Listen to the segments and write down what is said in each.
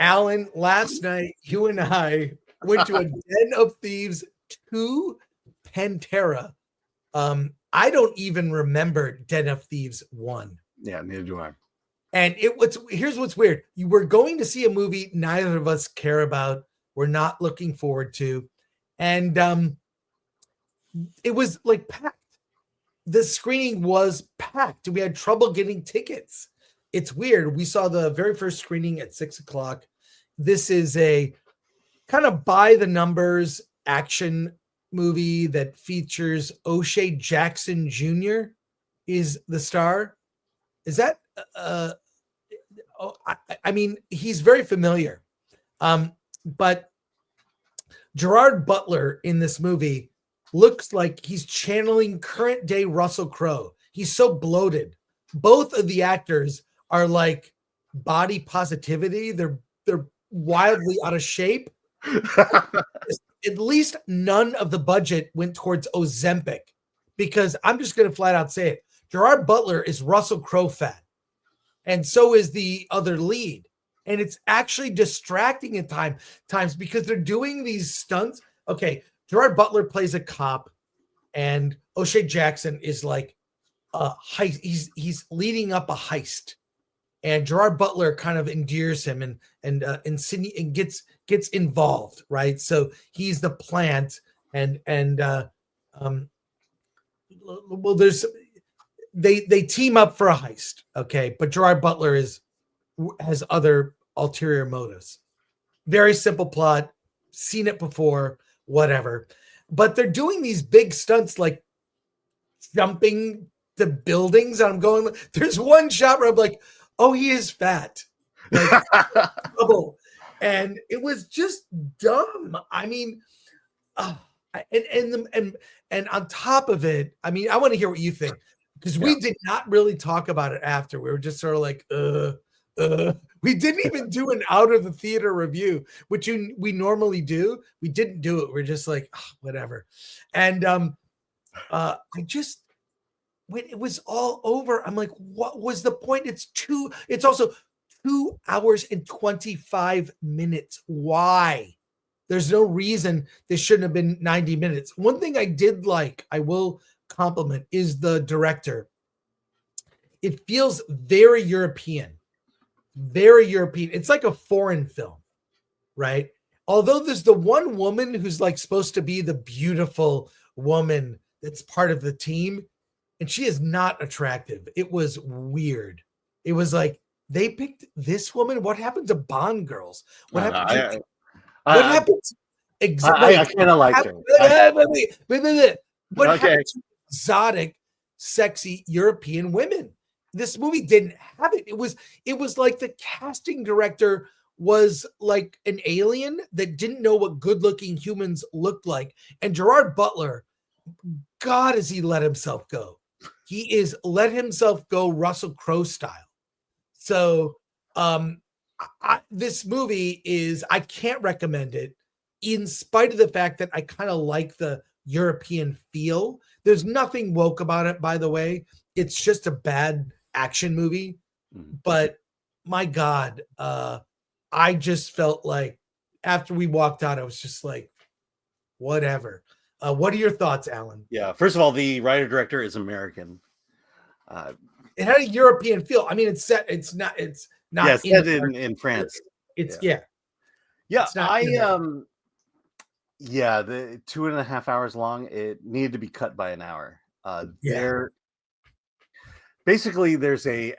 Alan, last night you and I went to a Den of Thieves 2 Pantera. I don't even remember Den of Thieves 1. Yeah, neither do I. And here's what's weird. You were going to see a movie neither of us care about. We're not looking forward to. And it was like packed. The screening was packed. We had trouble getting tickets. It's weird. We saw the very first screening at 6:00. This is a kind of by the numbers action movie that features O'Shea Jackson Jr. is the star. Is that I mean, he's very familiar. But Gerard Butler in this movie looks like he's channeling current day Russell Crowe. He's so bloated. Both of the actors are like body positivity. They're wildly out of shape. At least none of the budget went towards Ozempic, because I'm just going to flat out say it. Gerard Butler is Russell Crowe fat, and so is the other lead. And it's actually distracting at times because they're doing these stunts. Okay, Gerard Butler plays a cop, and O'Shea Jackson is like a heist. He's leading up a heist, and Gerard Butler kind of endears him and gets involved, right? So he's the plant, and well, they team up for a heist, okay? But Gerard Butler has other ulterior motives. Very simple plot, seen it before, whatever. But they're doing these big stunts like jumping the buildings. And I'm going, there's one shot where I'm like, oh, he is fat. Like, trouble. And it was just dumb. I mean, and on top of it, I mean, I want to hear what you think, because we did not really talk about it after. We were just sort of like, we didn't even do an out of the theater review, which we normally do. We didn't do it. We're just like, whatever. And when it was all over, I'm like, what was the point? It's also 2 hours and 25 minutes. Why? There's no reason this shouldn't have been 90 minutes. One thing I did like, I will compliment, is the director. It feels very European. Very European. It's like a foreign film, right? Although there's the one woman who's like supposed to be the beautiful woman that's part of the team, and she is not attractive. It was weird. It was like, they picked this woman. What happened to Bond girls? What happened? What happened? I kind of liked her. What happened to exotic, sexy European women? This movie didn't have it. It was like the casting director was like an alien that didn't know what good-looking humans looked like. And Gerard Butler, God, has he let himself go? He is let himself go Russell Crowe style. So this movie I can't recommend it, in spite of the fact that I kind of like the European feel. There's nothing woke about it, by the way. It's just a bad action movie. But my God, I just felt like after we walked out, I was just like, whatever. What are your thoughts, Alan? Yeah, first of all, the writer-director is American. It had a European feel. I mean, it's not yeah, it's set in France. Yeah. It's not the 2.5 hours long. It needed to be cut by an hour. Basically, there's an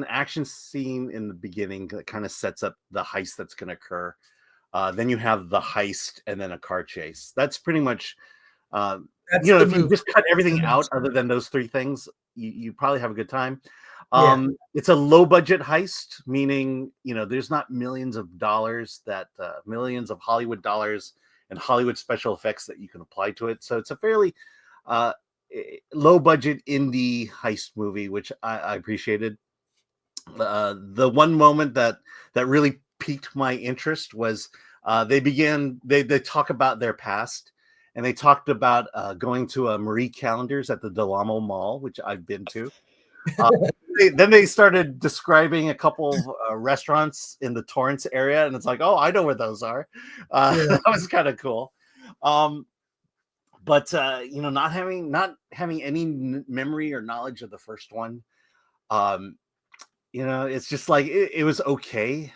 action scene in the beginning that kind of sets up the heist that's going to occur. Then you have the heist and then a car chase. That's pretty much, if you just cut everything out other than those three things, you probably have a good time. It's a low budget heist, meaning, there's not millions of dollars millions of Hollywood dollars and Hollywood special effects that you can apply to it. So it's a fairly low budget indie heist movie, which I appreciated. The one moment that really piqued my interest was they talk about their past, and they talked about going to a Marie Callender's at the Del Amo Mall, which I've been to. Then they started describing a couple of restaurants in the Torrance area, and it's like, oh, I know where those are. That was kind of cool. But not having any memory or knowledge of the first one, it's just like it was okay.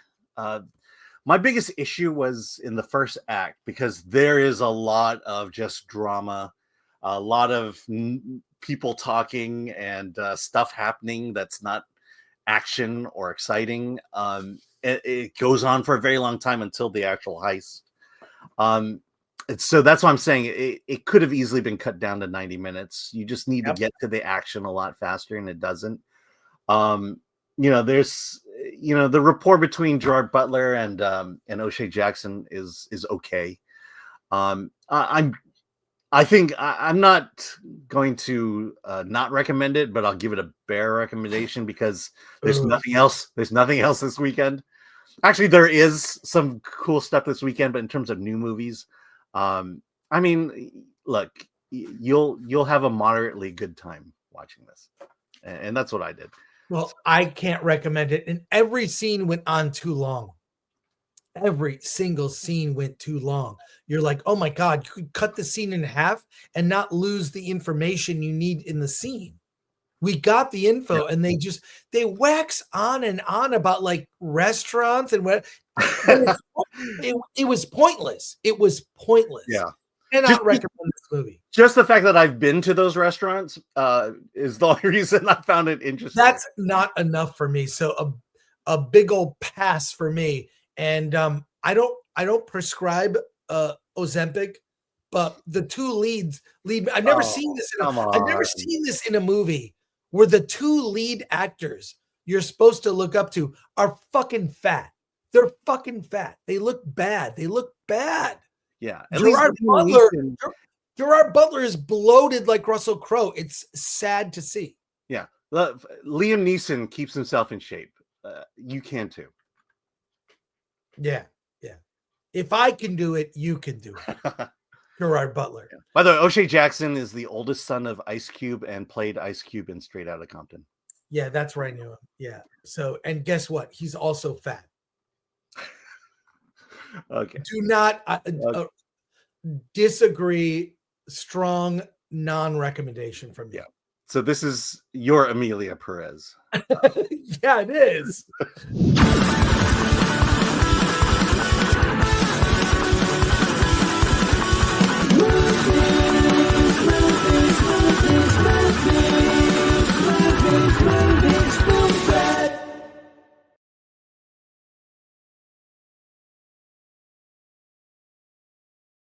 My biggest issue was in the first act, because there is a lot of just drama, a lot of people talking and stuff happening that's not action or exciting. It goes on for a very long time until the actual heist. So that's why I'm saying it could have easily been cut down to 90 minutes. You just need to get to the action a lot faster, and it doesn't. There's the rapport between Gerard Butler and O'Shea Jackson is okay. I think I'm not going to not recommend it, but I'll give it a bare recommendation because there's nothing else. There's nothing else this weekend. Actually, there is some cool stuff this weekend, but in terms of new movies, look, you'll have a moderately good time watching this, and that's what I did. Well, I can't recommend it. And every scene went on too long. Every single scene went too long. You're like, oh my God, you could cut the scene in half and not lose the information you need in the scene. We got the info, and they wax on and on about like restaurants and what. It was pointless. It was pointless. Yeah. Cannot recommend this movie. Just the fact that I've been to those restaurants is the only reason I found it interesting. That's not enough for me. So a big old pass for me. And I don't prescribe Ozempic, but the two lead. I've never seen this. I've never seen this in a movie where the two lead actors you're supposed to look up to are fucking fat. They're fucking fat. They look bad. Yeah. Gerard Butler is bloated like Russell Crowe. It's sad to see. Yeah. Liam Neeson keeps himself in shape. You can too. Yeah. If I can do it, you can do it. Gerard Butler. Yeah. By the way, O'Shea Jackson is the oldest son of Ice Cube and played Ice Cube in Straight Outta Compton. Yeah, that's where I knew him. Yeah. So, and guess what? He's also fat. Okay. Do not disagree. Strong non-recommendation from you. Yeah. So this is your Amelia Perez. Yeah, it is.